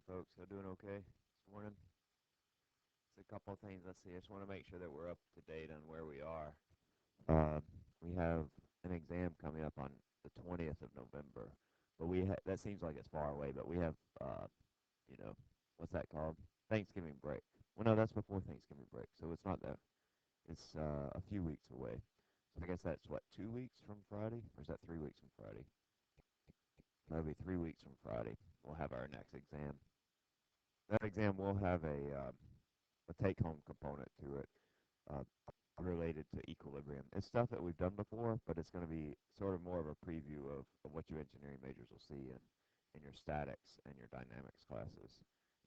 folks? Y'all doing okay this morning? It's a couple of things. Let's see. I just want to make sure that we're up to date on where we are. Uh, we have an exam coming up on the 20th of November, but that seems like it's far away. But we have, you know, what's that called? Thanksgiving break. Well, no, that's before Thanksgiving break, so it's not that. It's a few weeks away. So I guess that's what 2 weeks from Friday, or is that 3 weeks from Friday? That'll be 3 weeks from Friday. We'll have our next exam. That exam will have a take-home component to it uh, related to equilibrium. It's stuff that we've done before, but it's going to be sort of more of a preview of what you engineering majors will see in your statics and your dynamics classes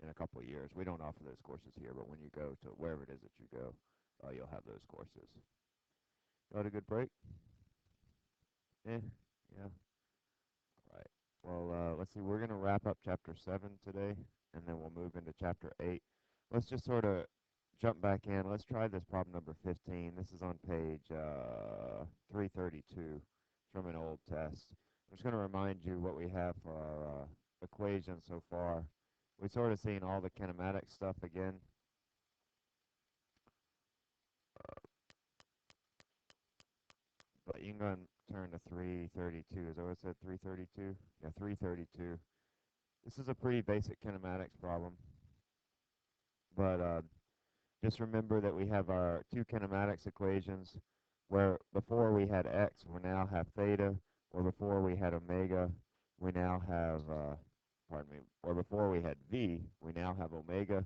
in a couple of years. We don't offer those courses here, but when you go to wherever it is that you go, you'll have those courses. You had a good break? Yeah, yeah. All right. Well, let's see. We're going to wrap up chapter 7 today, and then we'll move into chapter 8. Let's just sort of jump back in. Let's try this problem number 15. This is on page 332 from an old test. I'm just going to remind you what we have for our equation so far. We've sort of seen all the kinematic stuff again. But you can go and turn to 332. Is that what it said? 332? Yeah, 332. This is a pretty basic kinematics problem. But just remember that we have our two kinematics equations where before we had x, we now have theta, or before we had omega, we now have, pardon me, or before we had v, we now have omega,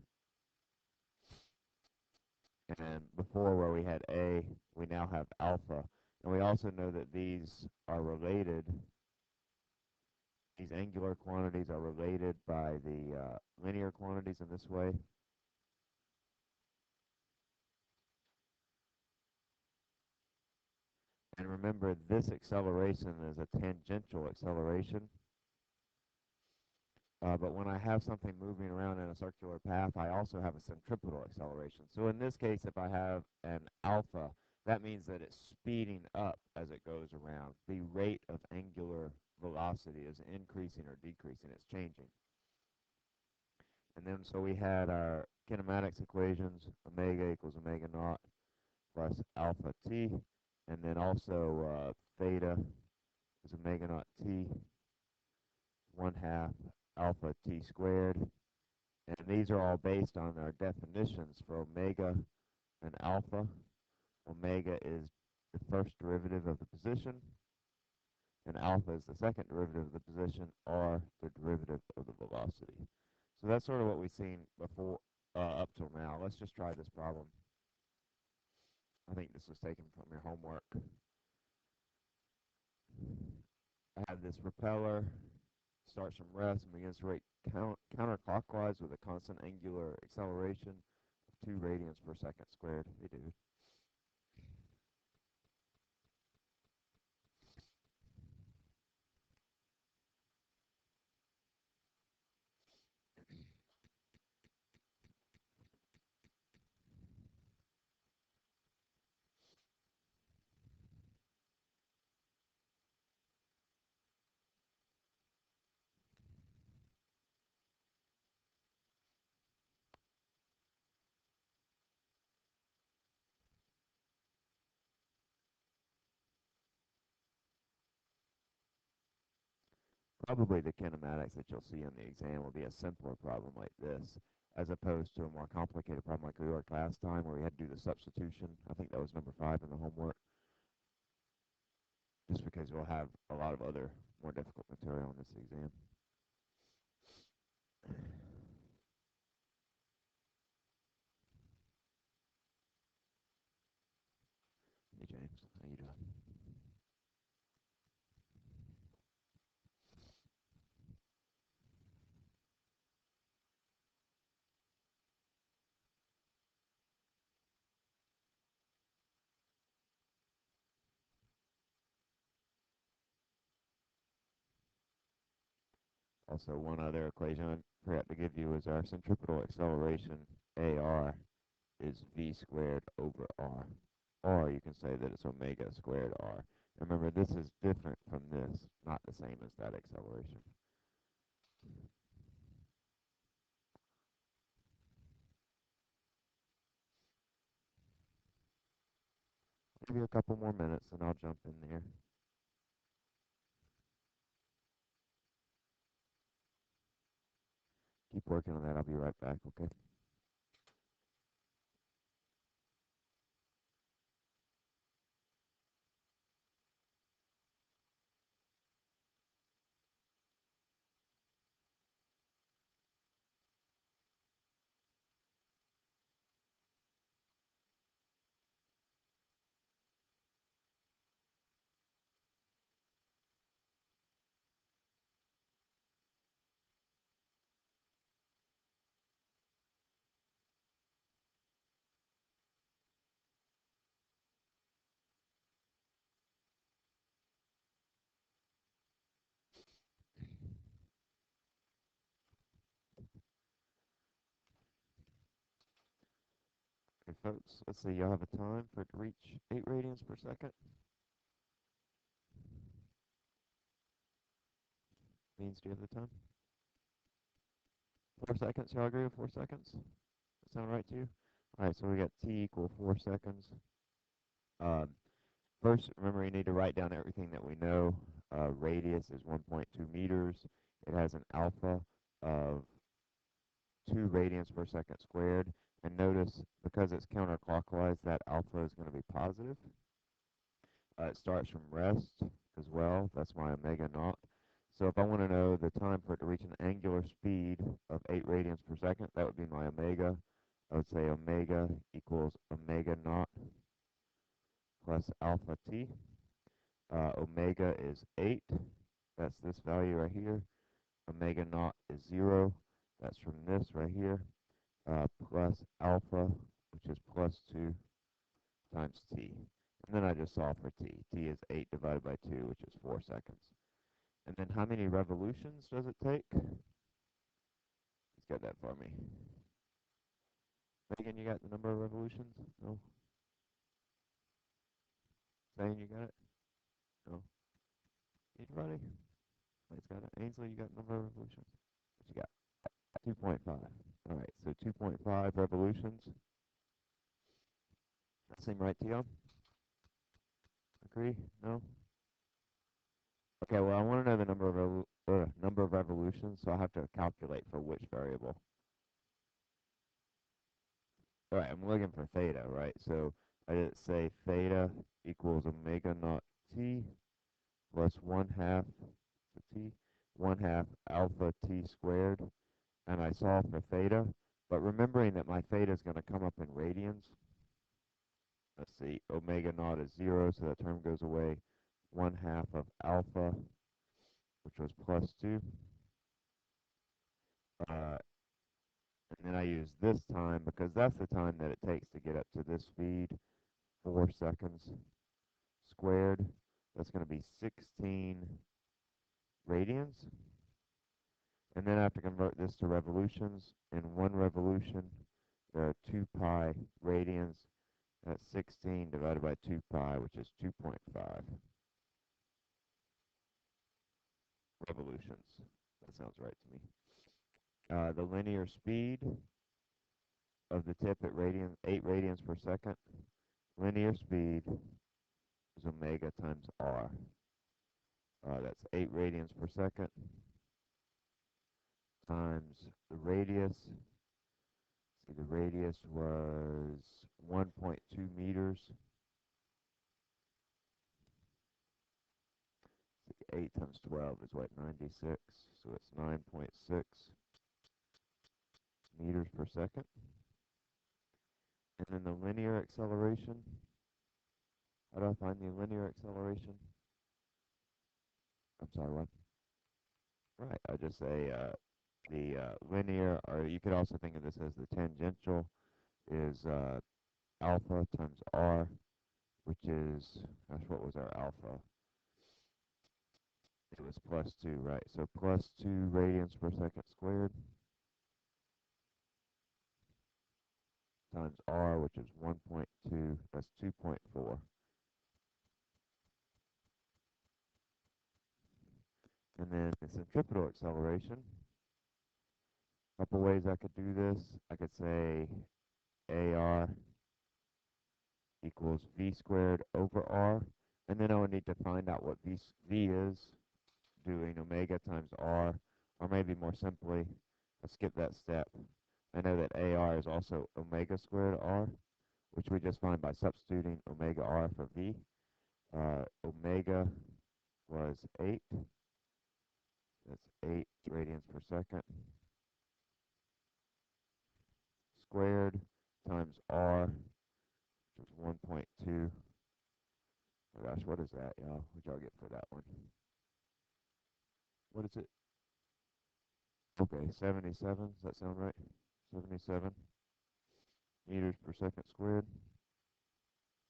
and before where we had a, we now have alpha. And we also know that these are related, these angular quantities are related by the linear quantities in this way. And remember, this acceleration is a tangential acceleration. But when I have something moving around in a circular path, I also have a centripetal acceleration. So in this case, if I have an alpha, that means that it's speeding up as it goes around. The rate of angular velocity is increasing or decreasing. It's changing. And then so we had our kinematics equations, omega equals omega naught plus alpha t. And then also theta is omega naught t, 1/2 alpha t squared. And these are all based on our definitions for omega and alpha. Omega is the first derivative of the position, and alpha is the second derivative of the position, or the derivative of the velocity. So that's sort of what we've seen before up till now. Let's just try this problem. I think this was taken from your homework. I have this propeller, starts from rest and begins to rate counterclockwise with a constant angular acceleration of 2 radians per second squared. Hey, dude. Probably the kinematics that you'll see in the exam will be a simpler problem like this, as opposed to a more complicated problem like we worked last time where we had to do the substitution. I think that was number 5 in the homework, just because we'll have a lot of other more difficult material in this exam. Hey, James, how you doing? Also, one other equation I forgot to give you is our centripetal acceleration, AR, is v squared over r. Or you can say that it's omega squared r. Remember, this is different from this, not the same as that acceleration. Give you a couple more minutes and I'll jump in there. Keep working on that. I'll be right back, okay? Okay, folks, let's see. Y'all have a time for it to reach 8 radians per second. Means, do you have the time? 4 seconds. Y'all agree with 4 seconds? That sound right to you? All right, so we got t equal 4 seconds. Um, First, remember you need to write down everything that we know. Radius is 1.2 meters. It has an alpha of 2 radians per second squared. And notice, because it's counterclockwise, that alpha is going to be positive. It starts from rest as well. That's my omega naught. So if I want to know the time for it to reach an angular speed of 8 radians per second, that would be my omega. I would say omega equals omega naught plus alpha t. Omega is 8. That's this value right here. Omega naught is 0. That's from this right here. Plus alpha, which is plus 2 times t. And then I just solve for t. T is 8 divided by 2, which is 4 seconds. And then how many revolutions does it take? Let's get that for me. Megan, you got the number of revolutions? No? Zane, you got it? No? Anybody? It's got it. Ainsley, you got the number of revolutions? What you got? 2.5. All right, so 2.5 revolutions. That seem right to you? Agree? No? Okay, well, I want to know the number of revolutions, so I have to calculate for which variable. All right, I'm looking for theta, right? So I just say theta equals omega naught t plus 1/2 t, 1/2 alpha t squared, and I solve for theta. But remembering that my theta is going to come up in radians. Let's see, omega naught is 0, so that term goes away. 1/2 of alpha, which was plus 2. And then I use this time because that's the time that it takes to get up to this speed, 4 seconds squared. That's going to be 16 radians. And then I have to convert this to revolutions. In 1 revolution, there are 2 pi radians. That's 16 divided by 2 pi, which is 2.5 revolutions. That sounds right to me. The linear speed of the tip at 8 radians per second. Linear speed is omega times r. That's 8 radians per second times the radius. See, the radius was 1.2 meters. 8 times 12 is what, 96? So it's 9.6 meters per second. And then the linear acceleration. How do I find the linear acceleration? I'm sorry, what? Right, I just say the linear, or you could also think of this as the tangential, is alpha times r, which is, gosh, what was our alpha? It was plus 2, right? So plus 2 radians per second squared times r, which is 1.2, that's 2.4. And then the centripetal acceleration, a couple ways I could do this. I could say AR equals v squared over r. And then I would need to find out what v is, doing omega times r, or maybe more simply, I'll skip that step. I know that AR is also omega squared r, which we just find by substituting omega r for v. Omega was 8. That's 8 radians per second squared times r, which is 1.2. Oh gosh, what is that, y'all? What'd y'all get for that one? What is it? Okay, 77. Does that sound right? 77 meters per second squared.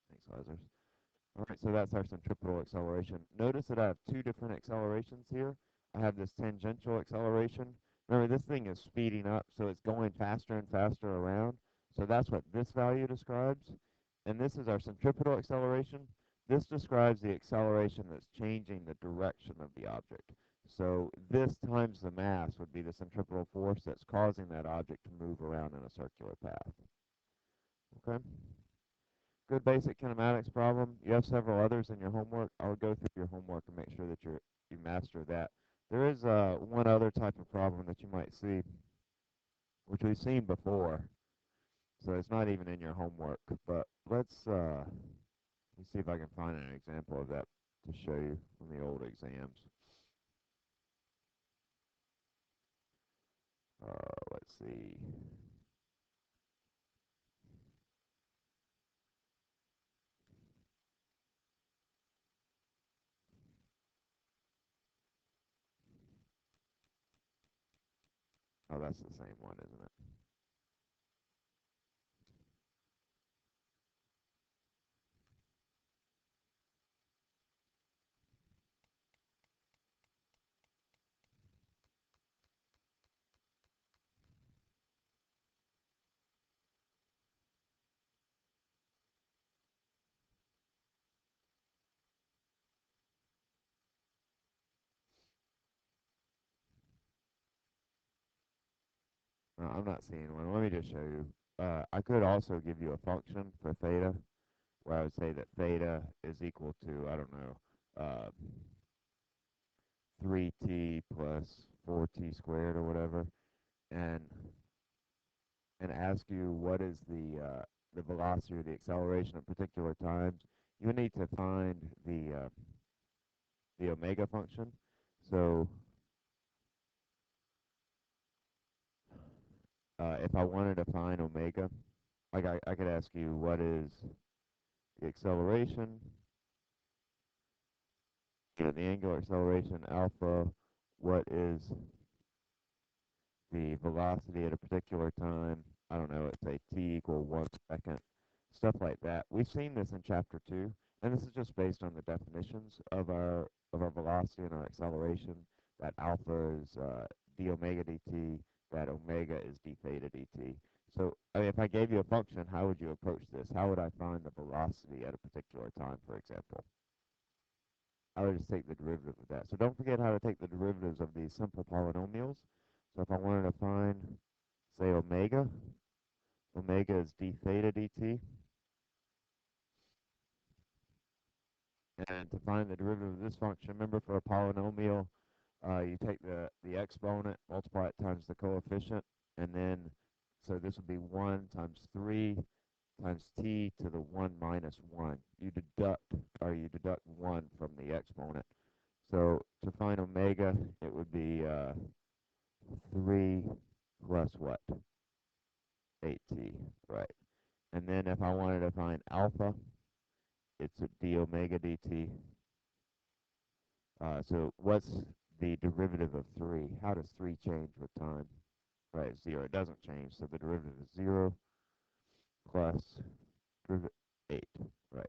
Thanks, Lazarus. All right, so that's our centripetal acceleration. Notice that I have two different accelerations here. I have this tangential acceleration. Remember, this thing is speeding up, so it's going faster and faster around. So that's what this value describes. And this is our centripetal acceleration. This describes the acceleration that's changing the direction of the object. So this times the mass would be the centripetal force that's causing that object to move around in a circular path. Okay? Good basic kinematics problem. You have several others in your homework. I would go through your homework and make sure that you master that. There is one other type of problem that you might see, which we've seen before. So it's not even in your homework, but let's see if I can find an example of that to show you from the old exams. Let's see. Oh, that's the same one, isn't it? No, I'm not seeing one. Let me just show you. I could also give you a function for theta, where I would say that theta is equal to, I don't know, 3t plus 4t squared or whatever, and ask you what is the velocity or the acceleration at particular times. You would need to find the omega function. So if I wanted to find omega, like I could ask you what is the acceleration, the angular acceleration alpha, what is the velocity at a particular time. I don't know, let's say t equal 1 second, stuff like that. We've seen this in chapter 2, and this is just based on the definitions of our velocity and our acceleration. That alpha is d omega dt, that omega is d theta dt. So I mean, if I gave you a function, how would you approach this? How would I find the velocity at a particular time, for example? I would just take the derivative of that. So don't forget how to take the derivatives of these simple polynomials. So if I wanted to find, say, omega, omega is d theta dt. And to find the derivative of this function, remember for a polynomial, you take the exponent, multiply it times the coefficient, and then, so this would be 1 times 3 times t to the 1 minus 1. You deduct 1 from the exponent. So to find omega, it would be 3 plus what? 8t, right? And then if I wanted to find alpha, it's a d omega dt. So what's the derivative of 3? How does 3 change with time? Right, 0. It doesn't change, so the derivative is 0 plus derivative 8. Right.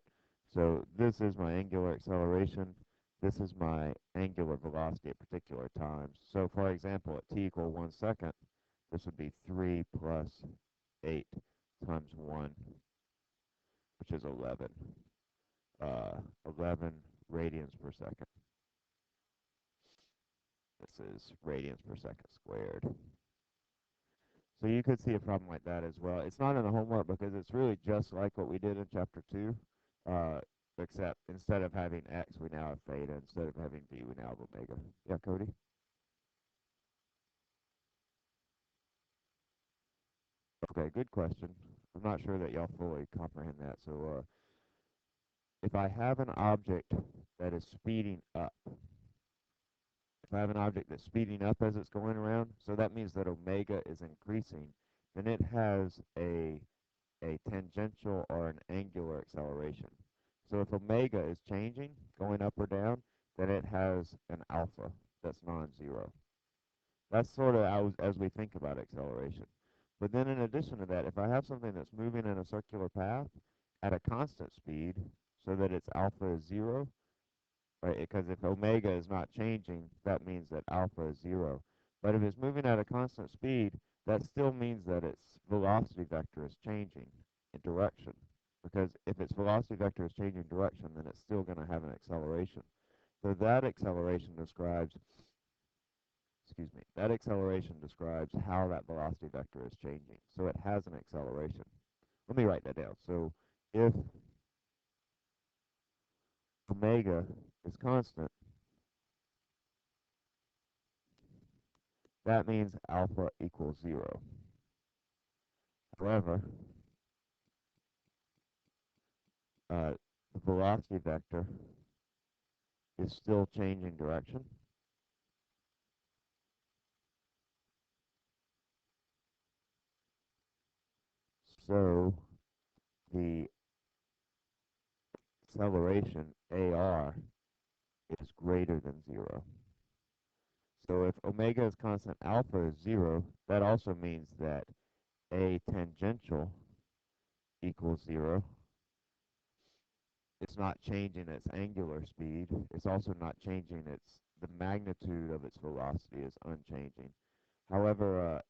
So this is my angular acceleration. This is my angular velocity at particular times. So for example, at t equal 1 second, this would be 3 plus 8 times 1, which is 11. 11 radians per second. This is radians per second squared. So you could see a problem like that as well. It's not in the homework because it's really just like what we did in chapter 2, uh, except instead of having x, we now have theta. Instead of having v, we now have omega. Yeah, Cody? Okay, good question. I'm not sure that y'all fully comprehend that. So if I have an object that is speeding up, if I have an object that's speeding up as it's going around, so that means that omega is increasing, then it has a tangential or an angular acceleration. So if omega is changing, going up or down, then it has an alpha that's non-zero. That's sort of as we think about acceleration. But then in addition to that, if I have something that's moving in a circular path at a constant speed so that its alpha is zero, right? Because if omega is not changing, that means that alpha is zero. But if it's moving at a constant speed, that still means that its velocity vector is changing in direction. Because if its velocity vector is changing direction, then it's still going to have an acceleration. So that acceleration describes, excuse me, that acceleration describes how that velocity vector is changing. So it has an acceleration. Let me write that down. So if omega is constant, that means alpha equals zero. However, the velocity vector is still changing direction. So the acceleration AR is greater than zero. So if omega is constant, alpha is zero, that also means that A tangential equals zero. It's not changing its angular speed. It's also not changing the magnitude of its velocity is unchanging. However,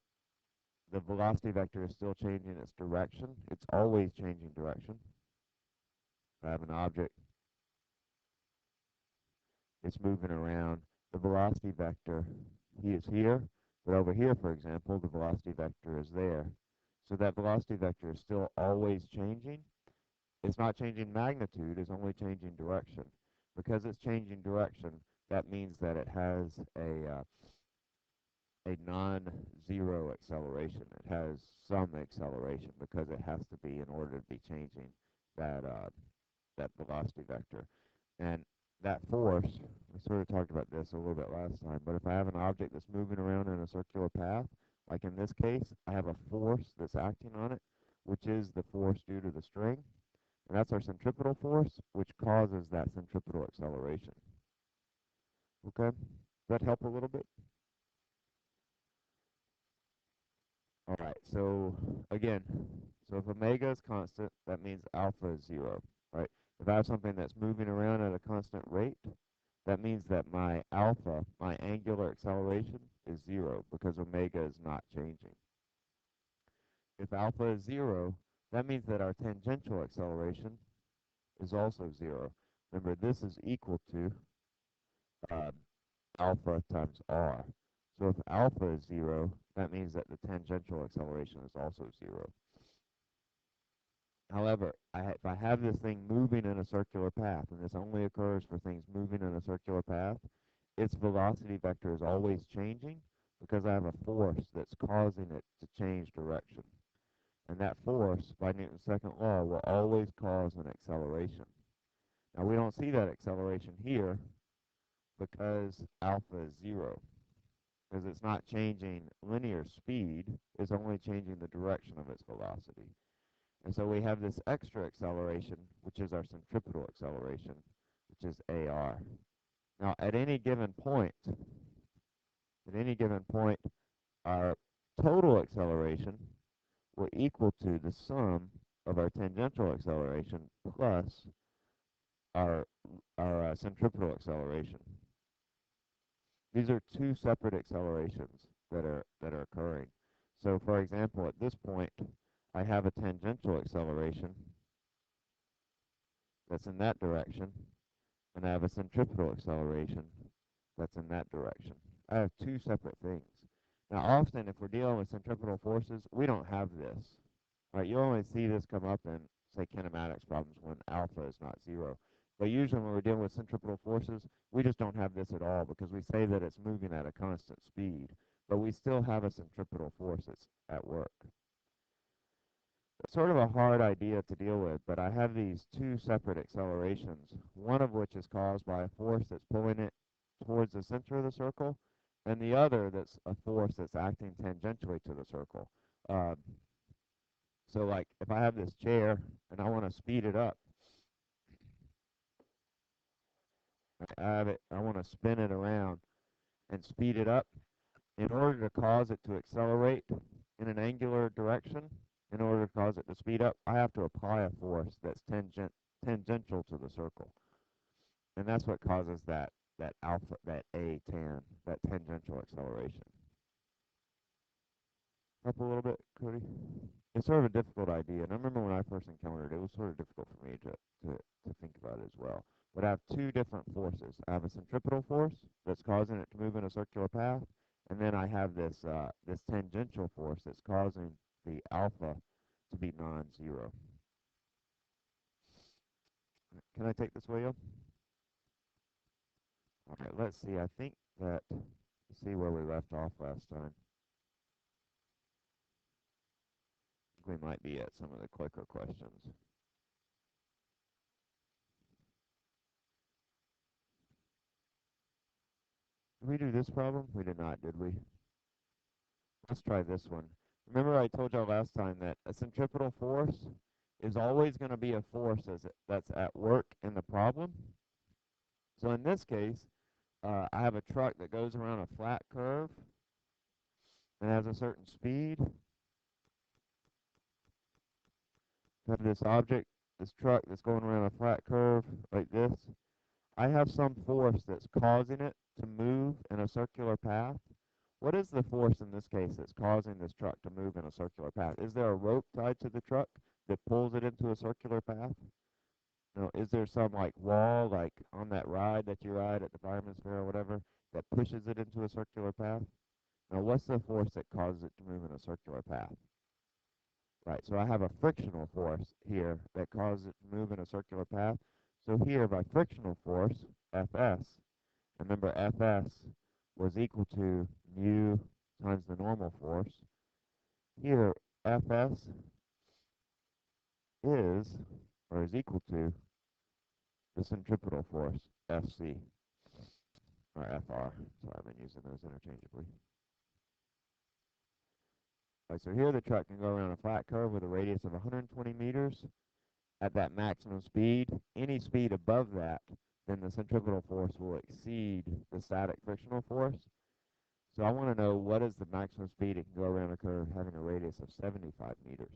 the velocity vector is still changing its direction. It's always changing direction. I have an object, it's moving around. The velocity vector, he is here, but over here, for example, the velocity vector is there. So that velocity vector is still always changing. It's not changing magnitude, it's only changing direction. Because it's changing direction, that means that it has a non-zero acceleration. It has some acceleration because it has to be in order to be changing that velocity vector. And that force, we sort of talked about this a little bit last time, but if I have an object that's moving around in a circular path, like in this case, I have a force that's acting on it, which is the force due to the string. And that's our centripetal force, which causes that centripetal acceleration. Okay? Does that help a little bit? All right, so again, so if omega is constant, that means alpha is zero, right? If I have something that's moving around at a constant rate, that means that my alpha, my angular acceleration, is zero because omega is not changing. If alpha is zero, that means that our tangential acceleration is also zero. Remember, this is equal to uh, alpha times r. So if alpha is zero, that means that the tangential acceleration is also zero. However, if I have this thing moving in a circular path, and this only occurs for things moving in a circular path, its velocity vector is always changing because I have a force that's causing it to change direction. And that force, by Newton's second law, will always cause an acceleration. Now, we don't see that acceleration here because alpha is zero, because it's not changing linear speed, it's only changing the direction of its velocity. And so we have this extra acceleration, which is our centripetal acceleration, which is AR. Now, at any given point, our total acceleration will equal to the sum of our tangential acceleration plus our centripetal acceleration. These are two separate accelerations that are occurring. So, for example, at this point, I have a tangential acceleration that's in that direction, and I have a centripetal acceleration that's in that direction. I have two separate things. Now, often if we're dealing with centripetal forces, we don't have this. Right? You only see this come up in, say, kinematics problems when alpha is not zero. But usually when we're dealing with centripetal forces, we just don't have this at all because we say that it's moving at a constant speed, but we still have a centripetal force that's at work. It's sort of a hard idea to deal with, but I have these two separate accelerations, one of which is caused by a force that's pulling it towards the center of the circle, and the other that's a force that's acting tangentially to the circle. Uh, so like if I have this chair and I want to speed it up, I want to spin it around and speed it up. In order to cause it to accelerate in an angular direction, in order to cause it to speed up, I have to apply a force that's tangential to the circle. And that's what causes that alpha, that A tan, that tangential acceleration. Up a little bit, Cody? It's sort of a difficult idea, and I remember when I first encountered it, it was sort of difficult for me to think about it as well. But I have two different forces. I have a centripetal force that's causing it to move in a circular path, and then I have this tangential force that's causing the alpha to be non-zero. Can I take this, William? All right, let's see. I think that, let's see where we left off last time. We might be at some of the quicker questions. Did we do this problem? We did not, did we? Let's try this one. Remember I told y'all last time that a centripetal force is always going to be a force that's at work in the problem. So in this case, I have a truck that goes around a flat curve and has a certain speed. I have this object, this truck that's going around a flat curve like this. I have some force that's causing it to move in a circular path. What is the force in this case that's causing this truck to move in a circular path? Is there a rope tied to the truck that pulls it into a circular path? No, is there some like wall, like on that ride that you ride at the fireman's fair or whatever, that pushes it into a circular path? Now, what's the force that causes it to move in a circular path? Right, so I have a frictional force here that causes it to move in a circular path. So here, by frictional force, Fs, remember Fs was equal to mu times the normal force. Here, Fs is, or is equal to, the centripetal force, Fc, or Fr. Sorry, I've been using those interchangeably. Right, so here the truck can go around a flat curve with a radius of 120 meters at that maximum speed. Any speed above that, then the centripetal force will exceed the static frictional force. So I want to know what is the maximum speed it can go around a curve having a radius of 75 meters.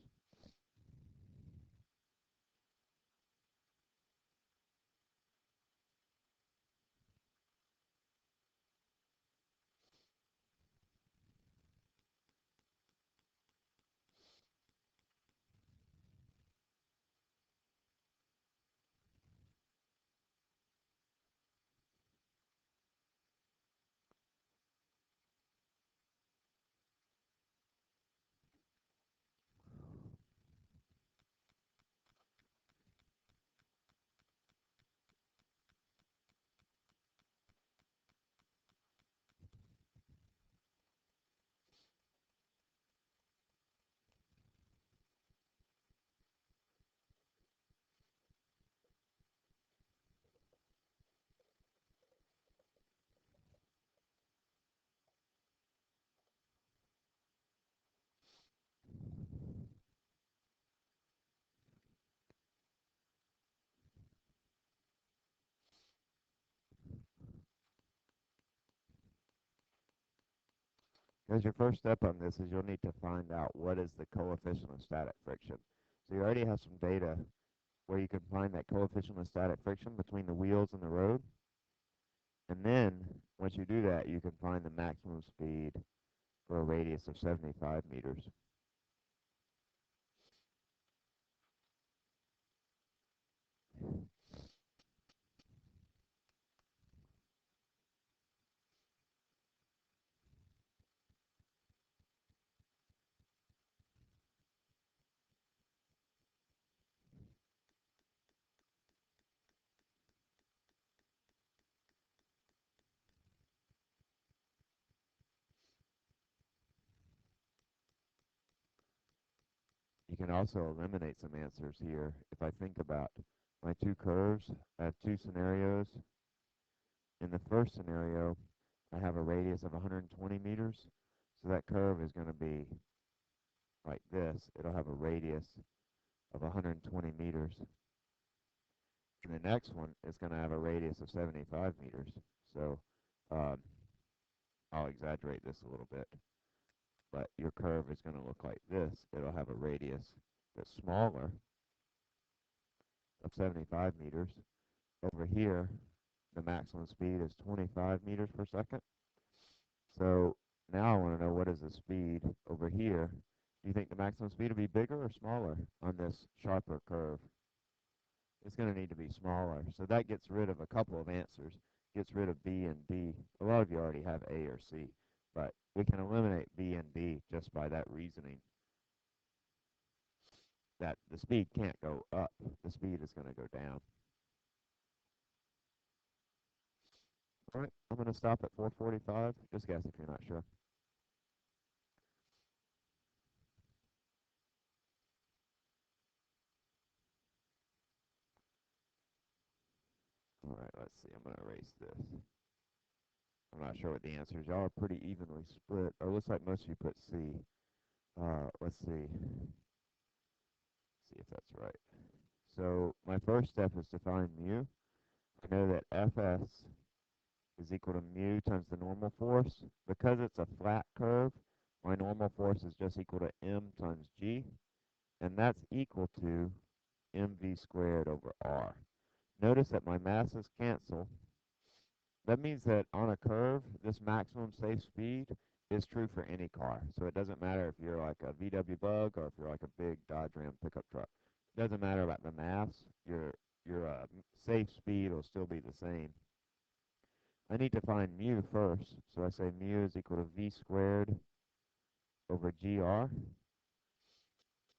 Because your first step on this is you'll need to find out what is the coefficient of static friction. So you already have some data where you can find that coefficient of static friction between the wheels and the road. And then, once you do that, you can find the maximum speed for a radius of 75 meters. can also eliminate some answers here. If I think about my two curves, I have two scenarios. In the first scenario, I have a radius of 120 meters. So that curve is going to be like this. It'll have a radius of 120 meters. And the next one is going to have a radius of 75 meters. So um, I'll exaggerate this a little bit. But your curve is going to look like this. It'll have a radius that's smaller of 75 meters. Over here, the maximum speed is 25 meters per second. So now I want to know, what is the speed over here? Do you think the maximum speed will be bigger or smaller on this sharper curve? It's going to need to be smaller. So that gets rid of a couple of answers. Gets rid of B and D. A lot of you already have A or C, but we can eliminate B and D just by that reasoning, that the speed can't go up. The speed is going to go down. All right, I'm going to stop at 4:45. Just guess if you're not sure. All right, let's see. I'm going to erase this. I'm not sure what the answers are. Y'all are pretty evenly split. Or it looks like most of you put C. Let's see. See if that's right. So my first step is to find mu. I know that Fs is equal to mu times the normal force. Because it's a flat curve, my normal force is just equal to m times g, and that's equal to mv squared over r. Notice that my masses cancel. That means that on a curve, this maximum safe speed is true for any car. So it doesn't matter if you're like a VW Bug or if you're like a big Dodge Ram pickup truck. It doesn't matter about the mass. Your safe speed will still be the same. I need to find mu first. So I say mu is equal to v squared over gr.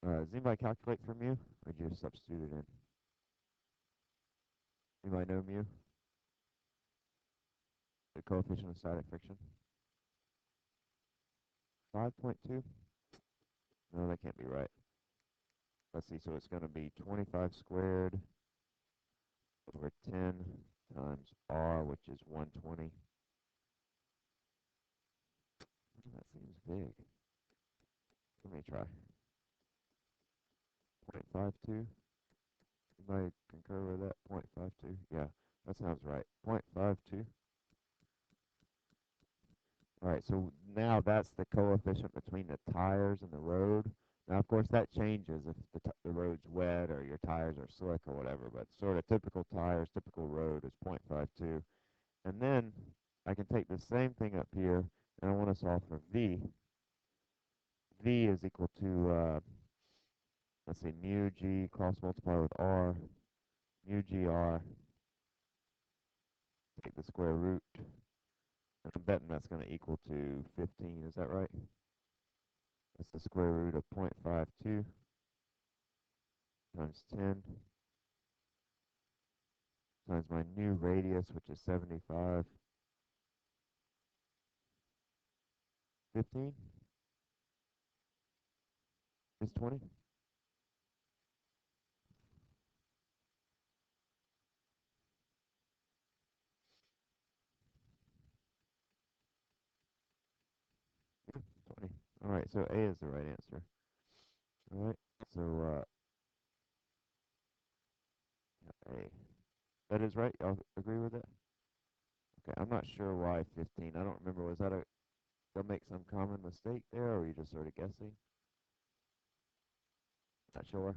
Does anybody calculate for mu? Or do you just substitute it in? Anybody know mu? The coefficient of static friction? 5.2? No, that can't be right. Let's see, so it's going to be 25 squared over 10 times r, which is 120. That seems big. Let me try. 0.52. Anybody concur with that? 0.52. Yeah, that sounds right. 0.52. All right, so now that's the coefficient between the tires and the road. Now, of course, that changes if the road's wet or your tires are slick or whatever, but sort of typical tires, typical road is 0.52. And then I can take the same thing up here, and I want to solve for V. V is equal to, let's see, mu G cross multiply with R, mu GR, take the square root. And I'm betting that's going to equal to 15, is that right? That's the square root of 0.52 times 10 times my new radius, which is 75. 15 is 20. Yeah, 20. All right, so A is the right answer. All right, so yeah, A. That is right. Y'all agree with it? Okay, I'm not sure why 15. I don't remember. Was that they'll make some common mistake there, or are you just sort of guessing? Not sure.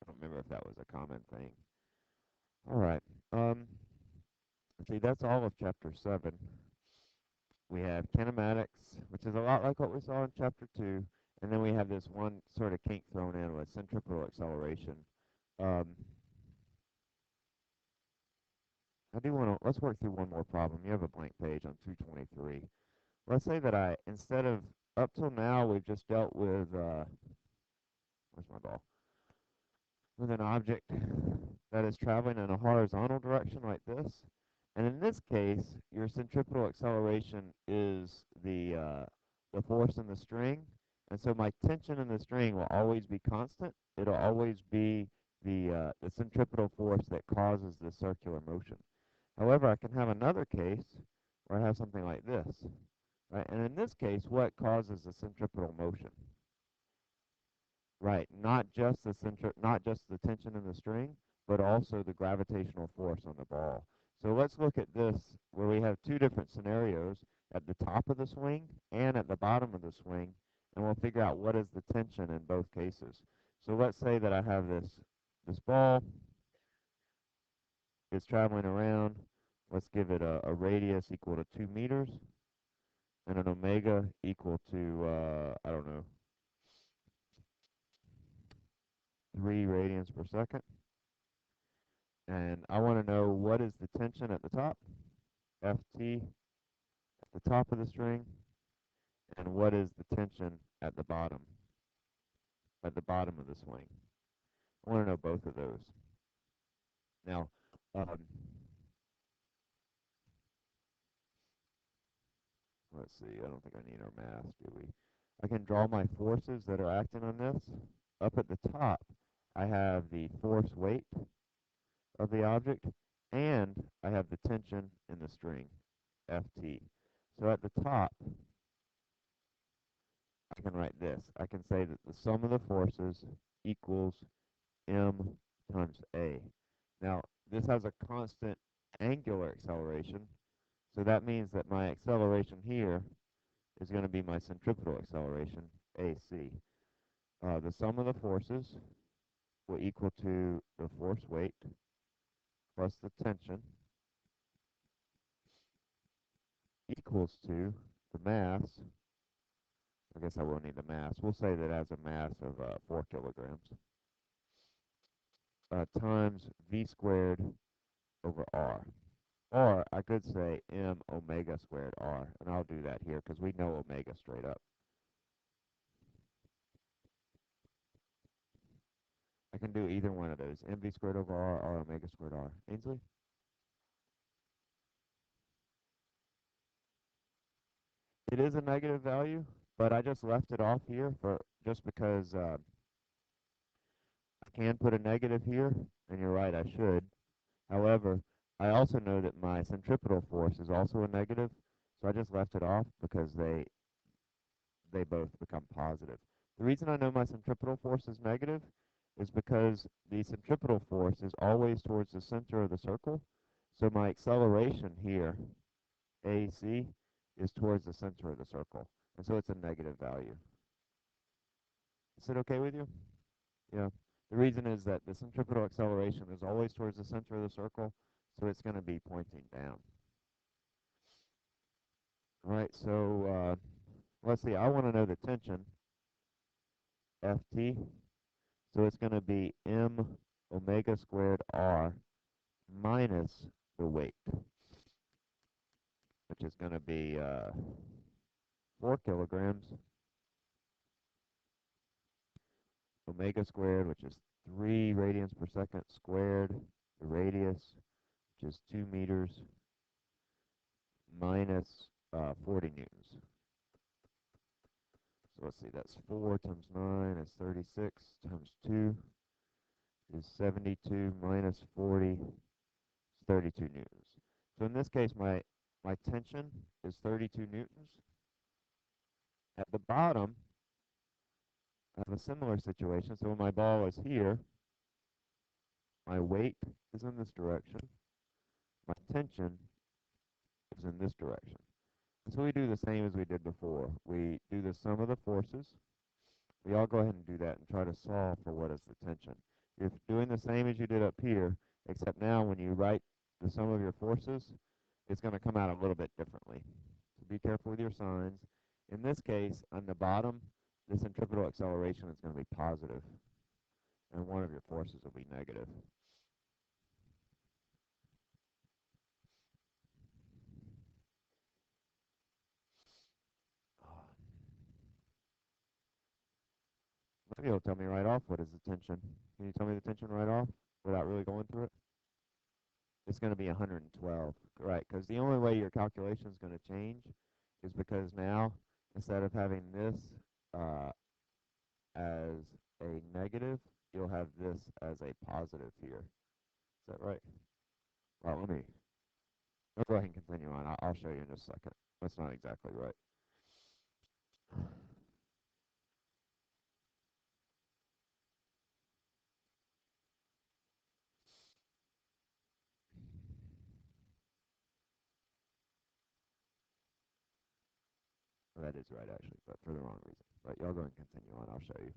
I don't remember if that was a common thing. All right. Let's see, that's all of chapter 7. We have kinematics, which is a lot like what we saw in chapter 2, and then we have this one sort of kink thrown in with centripetal acceleration. Um, I do want to, let's work through one more problem. You have a blank page on 223. Let's say that instead of, up till now, we've just dealt with, where's my ball? With an object that is traveling in a horizontal direction like this. And in this case, your centripetal acceleration is the force in the string, And so my tension in the string will always be constant. It'll always be the centripetal force that causes the circular motion. However, I can have another case where I have something like this, right? And in this case, what causes the centripetal motion? Right, not just the tension in the string, but also the gravitational force on the ball. So let's look at this where we have two different scenarios at the top of the swing and at the bottom of the swing, and we'll figure out what is the tension in both cases. So let's say that I have this ball, it's traveling around. Let's give it a radius equal to 2 meters and an omega equal to I don't know, 3 radians per second. And I want to know what is the tension at the top, Ft at the top of the string, and what is the tension at the bottom of the swing. I want to know both of those. Now, let's see, I don't think I need our mass, do we? I can draw my forces that are acting on this. Up at the top, I have the force weight of the object, and I have the tension in the string, Ft. So at the top, I can write this. I can say that the sum of the forces equals m times a. Now, this has a constant angular acceleration, so that means that my acceleration here is going to be my centripetal acceleration, ac. The sum of the forces will equal to the force weight plus the tension equals to the mass. I guess I won't need the mass. We'll say that it has a mass of 4 kilograms times v squared over r. Or I could say m omega squared r, and I'll do that here because we know omega straight up. I can do either one of those, mv squared over r or omega squared r. Ainsley? It is a negative value, but I just left it off here for just because I can put a negative here, and you're right, I should. However, I also know that my centripetal force is also a negative, so I just left it off because they both become positive. The reason I know my centripetal force is negative is because the centripetal force is always towards the center of the circle. So my acceleration here, AC, is towards the center of the circle. And so it's a negative value. Is it okay with you? Yeah. The reason is that the centripetal acceleration is always towards the center of the circle, so it's going to be pointing down. All right, so let's see. I want to know the tension, Ft. So it's going to be m omega squared r minus the weight, which is going to be 4 kilograms, omega squared, which is 3 radians per second squared, the radius, which is 2 meters, minus 40 newtons. So let's see, that's 4 times 9 is 36, times 2 is 72, minus 40 is 32 newtons. So in this case, my tension is 32 newtons. At the bottom, I have a similar situation. So when my ball is here, my weight is in this direction, my tension is in this direction. And so we do the same as we did before. We do the sum of the forces. We all go ahead and do that and try to solve for what is the tension. You're doing the same as you did up here, except now when you write the sum of your forces, it's going to come out a little bit differently. So be careful with your signs. In this case, on the bottom, the centripetal acceleration is going to be positive, and one of your forces will be negative. Maybe you'll tell me right off what is the tension. Can you tell me the tension right off without really going through it? It's going to be 112, right? Because the only way your calculation is going to change is because now, instead of having this uh, as a negative, you'll have this as a positive here. Is that right? Well, I'll go ahead and continue on. I'll show you in just a second. That's not exactly right. Well, that is right, actually, but for the wrong reason. But y'all go and continue on. I'll show you.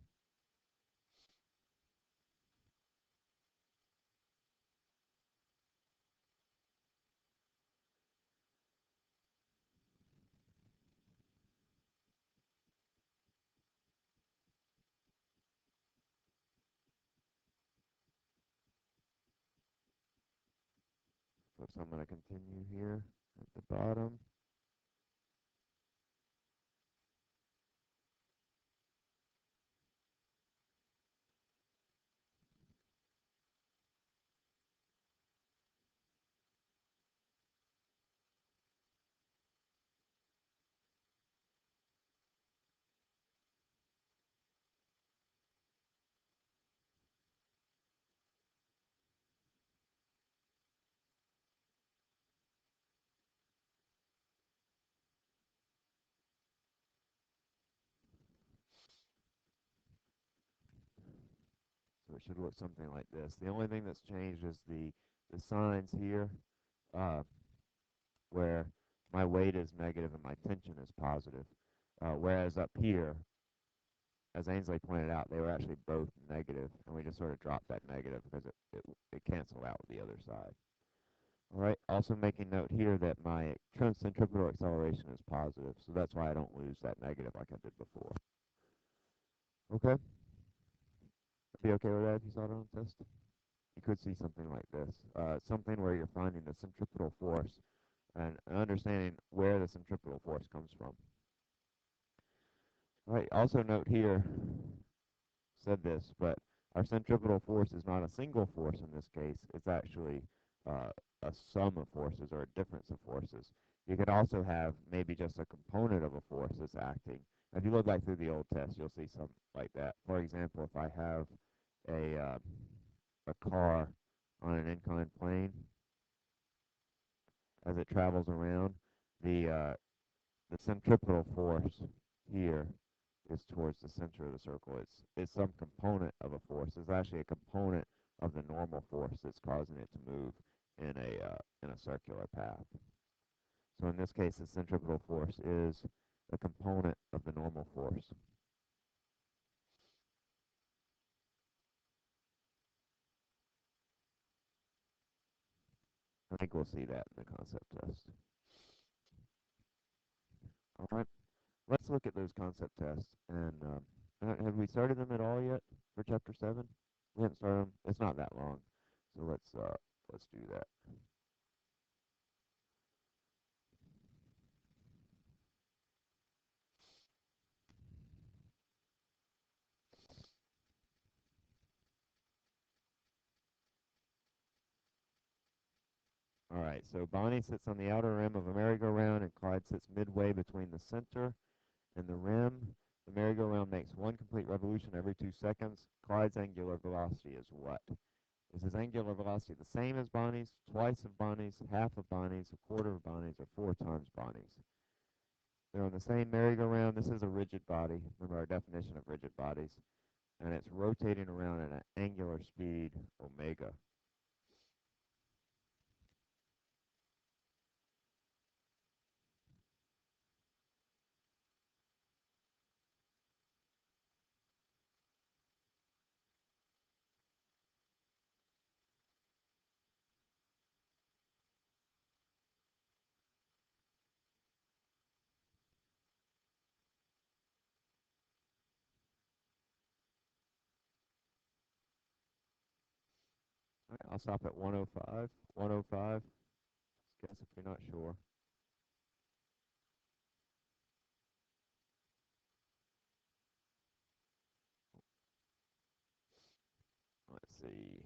So I'm going to continue here at the bottom. So it should look something like this. The only thing that's changed is the signs here, uh, where my weight is negative and my tension is positive. Whereas up here, as Ainsley pointed out, they were actually both negative, and we just sort of dropped that negative because it canceled out with the other side. All right, also making note here that my centripetal acceleration is positive, so that's why I don't lose that negative like I did before. Okay, be okay with that if you saw it on the test? You could see something like this, something where you're finding the centripetal force and understanding where the centripetal force comes from. All right, also note here, said this, but our centripetal force is not a single force in this case. It's actually uh, a sum of forces or a difference of forces. You could also have maybe just a component of a force that's acting. If you look back through the old test, you'll see something like that. For example, if I have a car on an inclined plane, as it travels around, the centripetal force here is towards the center of the circle. It's some component of a force. It's actually a component of the normal force that's causing it to move in a circular path. So in this case, the centripetal force is a component of the normal force. I think we'll see that in the concept test. All right, let's look at those concept tests. And have we started them at all yet for chapter 7? We haven't started them. It's not that long, so let's do that. All right, so Bonnie sits on the outer rim of a merry-go-round, and Clyde sits midway between the center and the rim. The merry-go-round makes one complete revolution every 2 seconds. Clyde's angular velocity is what? Is his angular velocity the same as Bonnie's, twice of Bonnie's, half of Bonnie's, a quarter of Bonnie's, or 4 times Bonnie's? They're on the same merry-go-round. This is a rigid body. Remember our definition of rigid bodies. And it's rotating around at an angular speed, omega. All right, I'll stop at 105. 105. Guess if you're not sure. Let's see.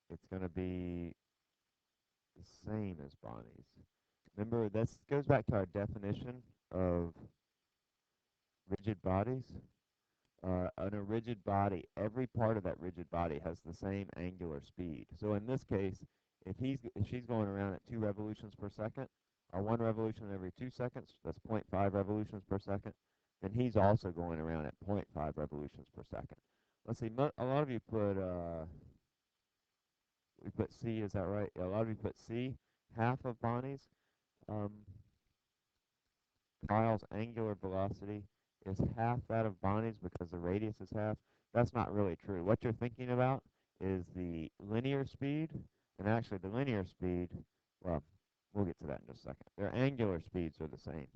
It's going to be the same as Bonnie's. Remember, this goes back to our definition of Rigid bodies. In a rigid body, every part of that rigid body has the same angular speed. So in this case, if she's going around at 2 revolutions per second, or 1 revolution every 2 seconds, that's 0.5 revolutions per second, then he's also going around at 0.5 revolutions per second. Let's see, a lot of you put we put C, is that right? Yeah, a lot of you put C. Half of Bonnie's. Um, Kyle's angular velocity is half that of Bonnie's because the radius is half. That's not really true. What you're thinking about is the linear speed, and actually the linear speed, well, we'll get to that in just a second. Their angular speeds are the same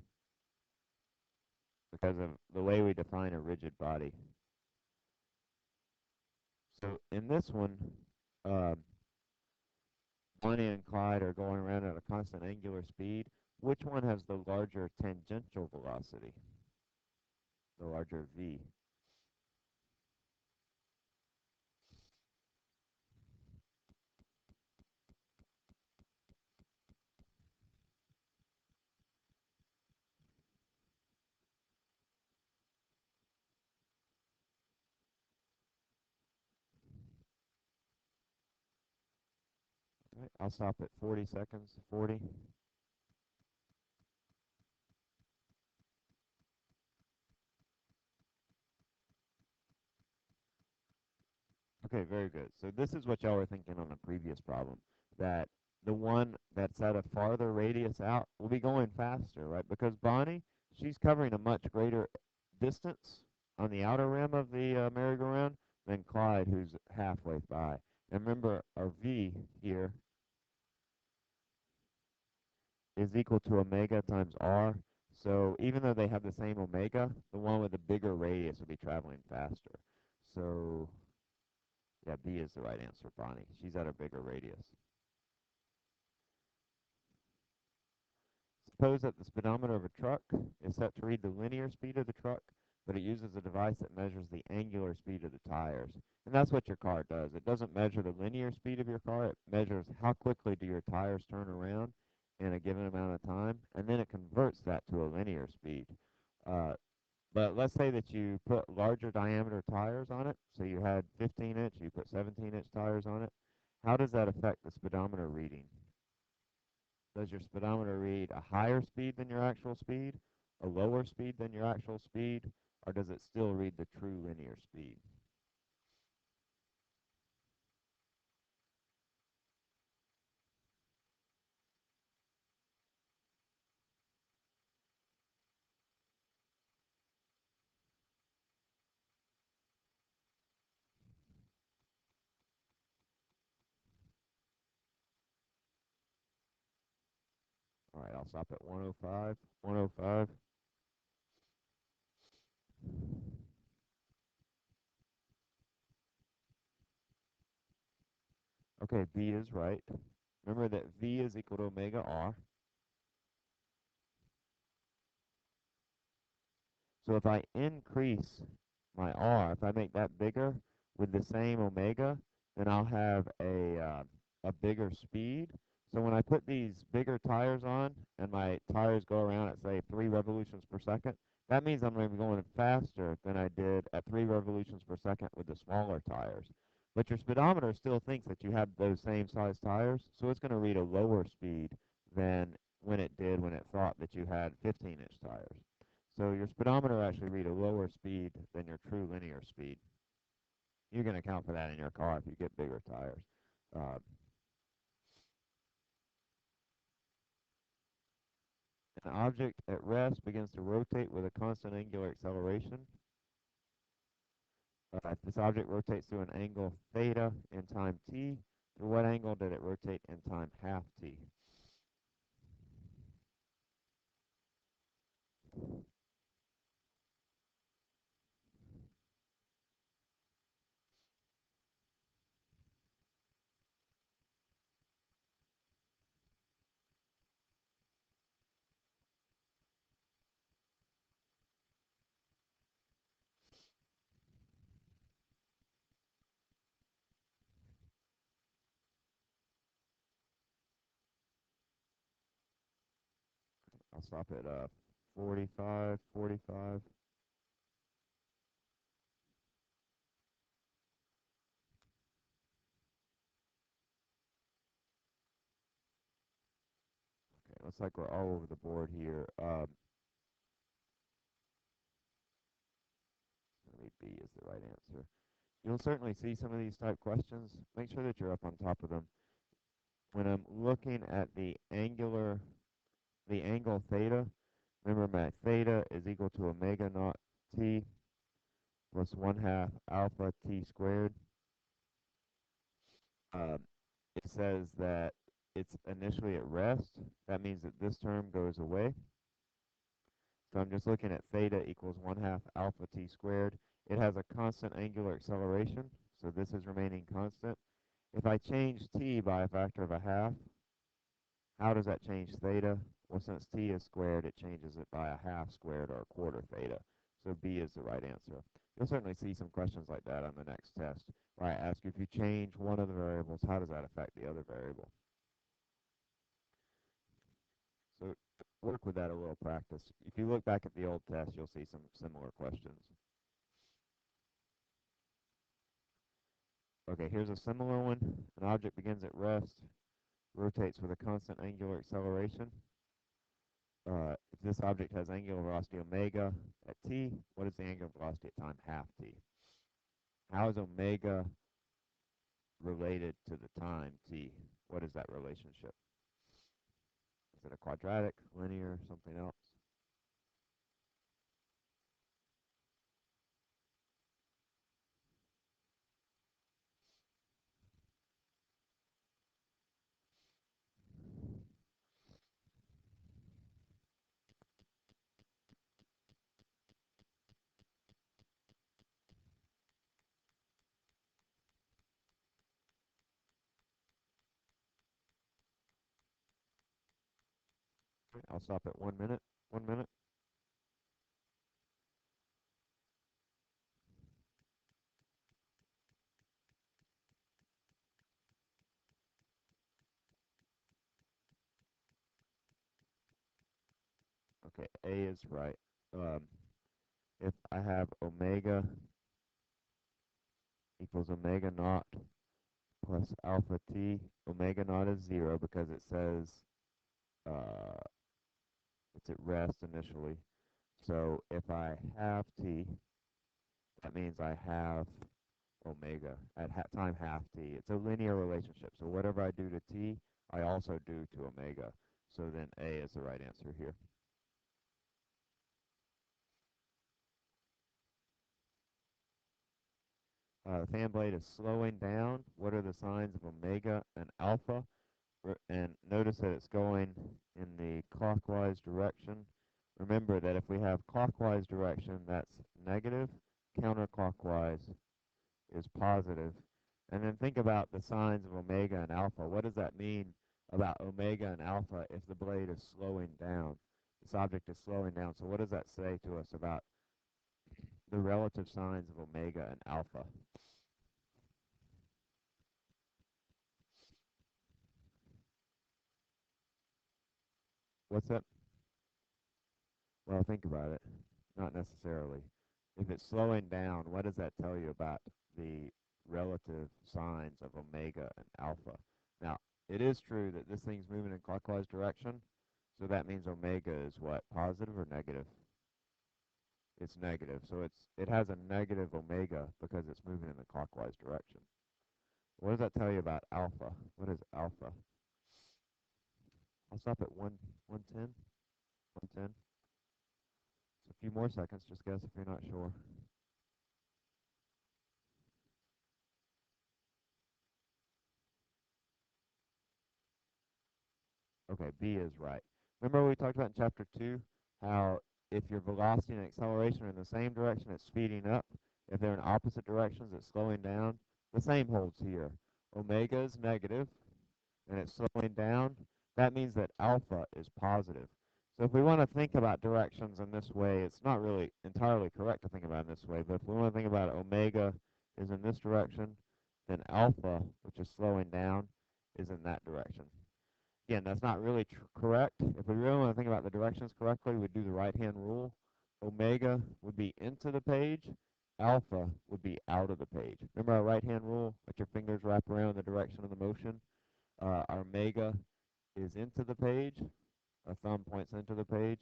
because of the way we define a rigid body. So in this one, um, Bonnie and Clyde are going around at a constant angular speed. Which one has the larger tangential velocity, the larger v? Right, I'll stop at 40 seconds. 40. Okay, very good. So this is what y'all were thinking on the previous problem, that the one that's at a farther radius out will be going faster, right? Because Bonnie, she's covering a much greater distance on the outer rim of the merry-go-round than Clyde, who's halfway by. And remember, our V here is equal to omega times R. So even though they have the same omega, the one with the bigger radius will be traveling faster. So yeah, B is the right answer, Bonnie. She's at a bigger radius. Suppose that the speedometer of a truck is set to read the linear speed of the truck, but it uses a device that measures the angular speed of the tires. And that's what your car does. It doesn't measure the linear speed of your car, it measures how quickly do your tires turn around in a given amount of time, and then it converts that to a linear speed. Uh, but let's say that you put larger diameter tires on it, so you had 15-inch, you put 17-inch tires on it. How does that affect the speedometer reading? Does your speedometer read a higher speed than your actual speed, a lower speed than your actual speed, or does it still read the true linear speed? All right, I'll stop at 105. 105. Okay, V is right. Remember that V is equal to omega R. So if I increase my R, if I make that bigger with the same omega, then I'll have a bigger speed. So when I put these bigger tires on and my tires go around at say 3 revolutions per second, that means I'm going to be going faster than I did at 3 revolutions per second with the smaller tires. But your speedometer still thinks that you have those same size tires, so it's going to read a lower speed than when it did when it thought that you had 15-inch tires. So your speedometer actually read a lower speed than your true linear speed. You can account for that in your car if you get bigger tires. Uh, an object at rest begins to rotate with a constant angular acceleration. If this object rotates through an angle theta in time t, through what angle did it rotate in time half t? I'll stop at 45, 45. looks like we're all over the board here. Maybe B is the right answer. You'll certainly see some of these type questions. Make sure that you're up on top of them. When I'm looking at the angle theta, remember my theta is equal to omega naught t plus 1/2 alpha t squared. Um, it says that it's initially at rest. That means that this term goes away. So I'm just looking at theta equals 1/2 alpha t squared. It has a constant angular acceleration, so this is remaining constant. If I change t by a factor of 1/2, how does that change theta? Well, since t is squared, it changes it by 1/2 squared or 1/4 theta. So B is the right answer. You'll certainly see some questions like that on the next test, where I ask you if you change one of the variables, how does that affect the other variable? So work with that a little practice. If you look back at the old test, you'll see some similar questions. Okay, here's a similar one. An object begins at rest, rotates with a constant angular acceleration. If this object has angular velocity omega at t, what is the angular velocity at time half t? How is omega related to the time t? What is that relationship? Is it a quadratic, linear, something else? I'll stop at 1 minute. 1 minute. Okay, A is right. Um, if I have omega equals omega naught plus alpha t, omega naught is 0 because it says uh, it's at rest initially. So if I have t, that means I have omega at time half t. It's a linear relationship. So whatever I do to t, I also do to omega. So then A is the right answer here. The fan blade is slowing down. What are the signs of omega and alpha? And notice that it's going in the clockwise direction. Remember that if we have clockwise direction, that's negative. Counterclockwise is positive. And then think about the signs of omega and alpha. What does that mean about omega and alpha if the blade is slowing down? This object is slowing down. So what does that say to us about the relative signs of omega and alpha? What's that? Well, think about it. Not necessarily. If it's slowing down, what does that tell you about the relative signs of omega and alpha? Now, it is true that this thing's moving in clockwise direction, so that means omega is what? Positive or negative? It's negative. So it has a negative omega because it's moving in the clockwise direction. What does that tell you about alpha? What is alpha? I'll stop at 110. 110. So a few more seconds. Just guess if you're not sure. Okay, B is right. Remember we talked about in chapter 2 how if your velocity and acceleration are in the same direction, it's speeding up. If they're in opposite directions, it's slowing down. The same holds here. Omega is negative, and it's slowing down. That means that alpha is positive. So if we want to think about directions in this way, it's not really entirely correct to think about it this way, but if we want to think about it, omega is in this direction, then alpha, which is slowing down, is in that direction. Again, that's not really correct. If we really want to think about the directions correctly, we'd do the right-hand rule. Omega would be into the page. Alpha would be out of the page. Remember our right-hand rule? Let your fingers wrap around the direction of the motion. Our omega is into the page. a thumb points into the page,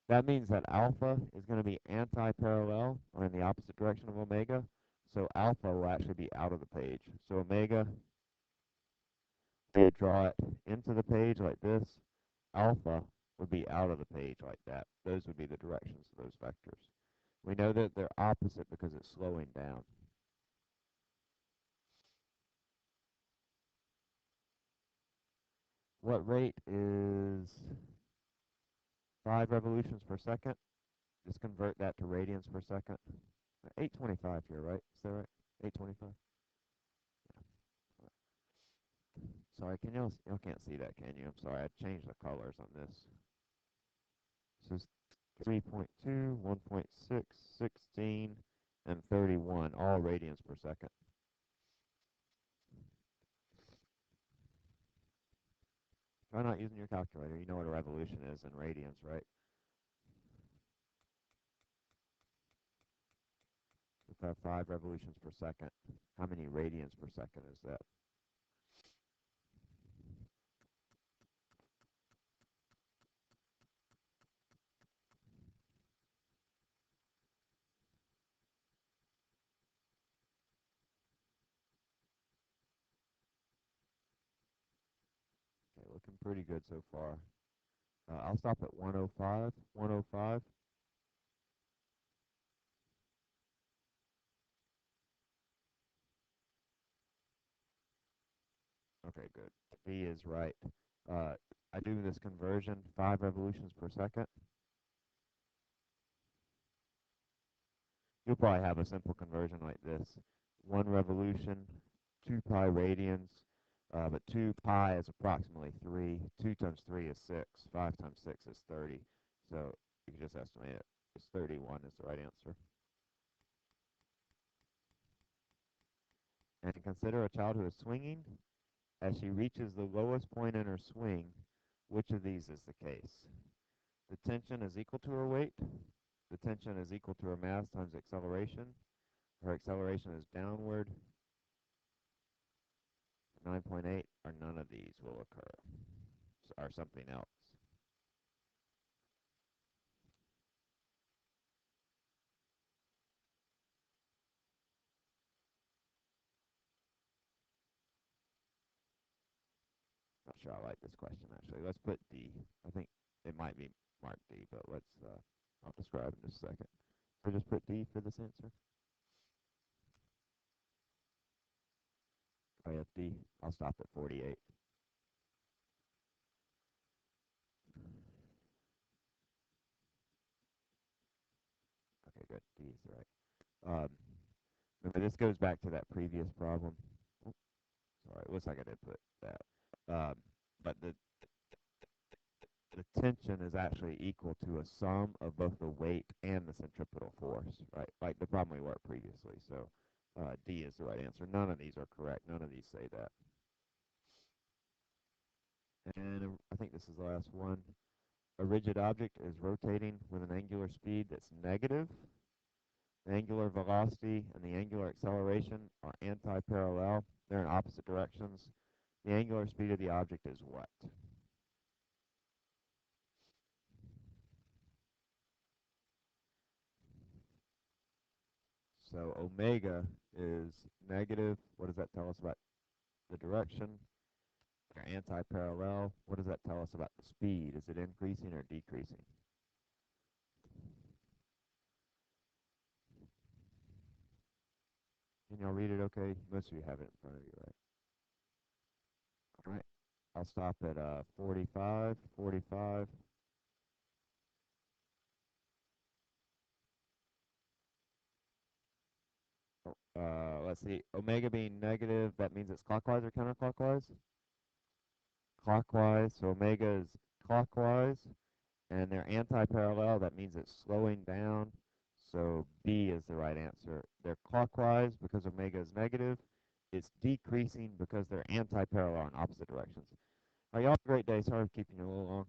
that means that alpha is going to be anti-parallel or in the opposite direction of omega. So alpha will actually be out of the page. So omega, they draw it into the page like this. Alpha would be out of the page like that. Those would be the directions of those vectors. We know that they're opposite because it's slowing down. What rate is 5 revolutions per second? Just convert that to radians per second. 825 here, right? Is that right? 825? Sorry, can y'all can't see that, can you? I'm sorry, I changed the colors on this. This is 3.2, 1.6, 16, and 31, all radians per second. Try not using your calculator. You know what a revolution is in radians, right? If I have 5 revolutions per second, how many radians per second is that? Okay, looking pretty good so far. I'll stop at 105. 105. Okay, good. B is right. I do this conversion, 5 revolutions per second. You'll probably have a simple conversion like this. 1 revolution, 2 pi radians, but 2 pi is approximately 3. 2 times 3 is 6. 5 times 6 is 30. So you can just estimate it. It's 31 is the right answer. And consider a child who is swinging. As she reaches the lowest point in her swing, which of these is the case? The tension is equal to her weight. The tension is equal to her mass times acceleration. Her acceleration is downward. 9.8 or none of these will occur, or something else. Not sure I like this question actually. Let's put D. I think it might be marked D, but I'll describe in just a second. Or just put D for this answer. I have D. I'll stop at 48. Okay, good. D is right. Remember, this goes back to that previous problem. Oh, sorry, it looks like I did put that. But the tension is actually equal to a sum of both the weight and the centripetal force, right? Like the problem we worked previously. So D is the right answer. None of these are correct. None of these say that. And I think this is the last one. A rigid object is rotating with an angular speed that's negative. The angular velocity and the angular acceleration are anti-parallel. They're in opposite directions. The angular speed of the object is what? So omega is negative. What does that tell us about the direction? They're anti-parallel. What does that tell us about the speed? Is it increasing or decreasing? Can y'all read it okay? Most of you have it in front of you, right? All right. I'll stop at 45, 45. Let's see. Omega being negative, that means it's clockwise or counterclockwise? Clockwise. So omega is clockwise, and they're anti-parallel. That means it's slowing down. So B is the right answer. They're clockwise because omega is negative. It's decreasing because they're anti-parallel in opposite directions. All right, y'all have a great day. Sorry for keeping you a little long.